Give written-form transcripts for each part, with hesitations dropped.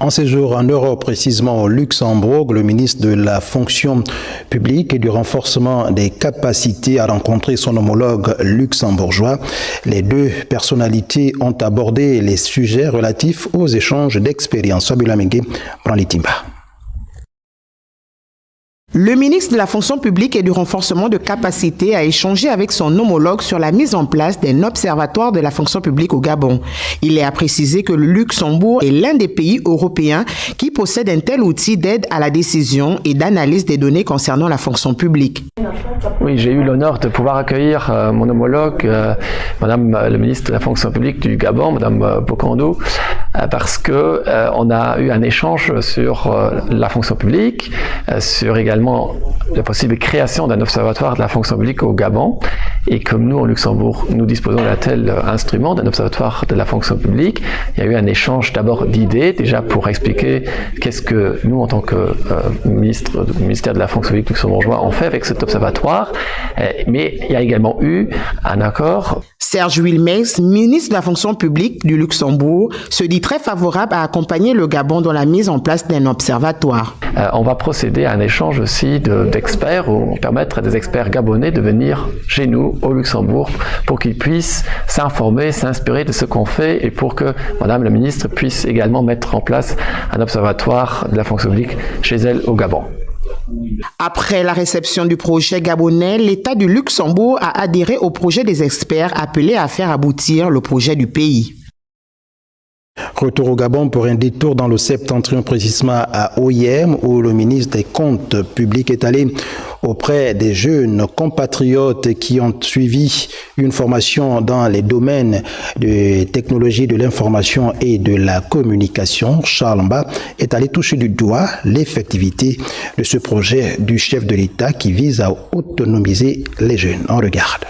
En séjour en Europe, précisément au Luxembourg, le ministre de la fonction publique et du renforcement des capacités a rencontré son homologue luxembourgeois. Les deux personnalités ont abordé les sujets relatifs aux échanges d'expériences. Fabiola Mengue, Branlitimba. Le ministre de la fonction publique et du renforcement de capacités a échangé avec son homologue sur la mise en place d'un observatoire de la fonction publique au Gabon. Il est à préciser que le Luxembourg est l'un des pays européens qui possède un tel outil d'aide à la décision et d'analyse des données concernant la fonction publique. Oui, j'ai eu l'honneur de pouvoir accueillir mon homologue, Madame le ministre de la fonction publique du Gabon, Madame Bokando, parce que on a eu un échange sur la fonction publique, sur également la possible création d'un observatoire de la fonction publique au Gabon. Et comme nous, au Luxembourg, nous disposons d'un tel instrument, d'un observatoire de la fonction publique, il y a eu un échange d'abord d'idées, déjà pour expliquer qu'est-ce que nous, en tant que ministère de la fonction publique luxembourgeois, on fait avec cet observatoire. Mais il y a également eu un accord. Serge Wilmès, ministre de la fonction publique du Luxembourg, se dit très favorable à accompagner le Gabon dans la mise en place d'un observatoire. On va procéder à un échange aussi d'experts, ou permettre à des experts gabonais de venir chez nous au Luxembourg pour qu'ils puissent s'informer, s'inspirer de ce qu'on fait et pour que Madame la ministre puisse également mettre en place un observatoire de la fonction publique chez elle au Gabon. Après la réception du projet gabonais, l'État du Luxembourg a adhéré au projet des experts appelés à faire aboutir le projet du pays. Retour au Gabon pour un détour dans le septentrion, précisément à Oyem, où le ministre des Comptes publics est allé auprès des jeunes compatriotes qui ont suivi une formation dans les domaines de technologie de l'information et de la communication. Charles Mba est allé toucher du doigt l'effectivité de ce projet du chef de l'État qui vise à autonomiser les jeunes. On regarde.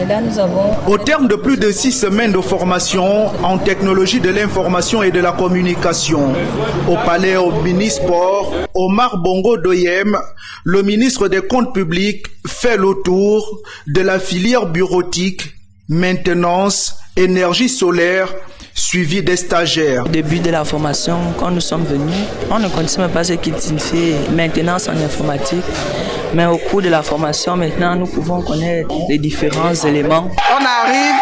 Et là, nous avons... Au terme de plus de 6 semaines de formation en technologie de l'information et de la communication au palais Omnisport, Omar Bongo d'Oyem, le ministre des Comptes publics, fait le tour de la filière bureautique, maintenance, énergie solaire, suivi des stagiaires. Au début de la formation, quand nous sommes venus, on ne connaissait même pas ce qui signifie maintenance en informatique. Mais au cours de la formation, maintenant, nous pouvons connaître les différents éléments. On arrive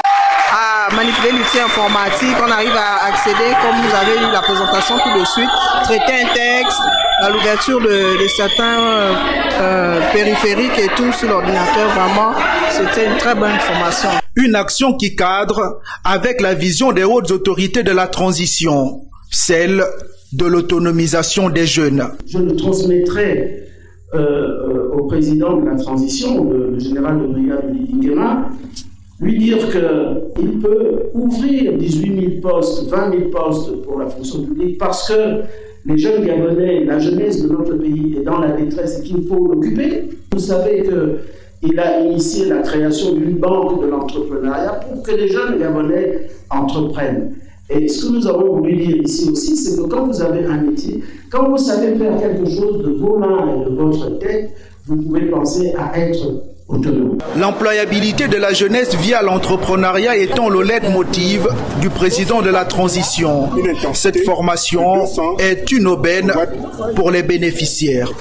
à manipuler l'outil informatique, on arrive à accéder, comme vous avez eu la présentation tout de suite, traiter un texte, à l'ouverture de certains périphériques et tout sur l'ordinateur. Vraiment, c'était une très bonne formation. Une action qui cadre avec la vision des hautes autorités de la transition, celle de l'autonomisation des jeunes. Je le transmettrai au président de la transition, le général de brigade Lidingema, lui dire qu'il peut ouvrir 18 000 postes, 20 000 postes pour la fonction publique parce que les jeunes Gabonais, la jeunesse de notre pays est dans la détresse et qu'il faut l'occuper. Vous savez qu'il a initié la création d'une banque de l'entrepreneuriat pour que les jeunes Gabonais entreprennent. Et ce que nous avons voulu dire ici aussi, c'est que quand vous avez un métier, quand vous savez faire quelque chose de vos mains et de votre tête, vous pouvez penser à être autonome. L'employabilité de la jeunesse via l'entrepreneuriat étant le leitmotiv du président de la transition. Cette formation est une aubaine pour les bénéficiaires.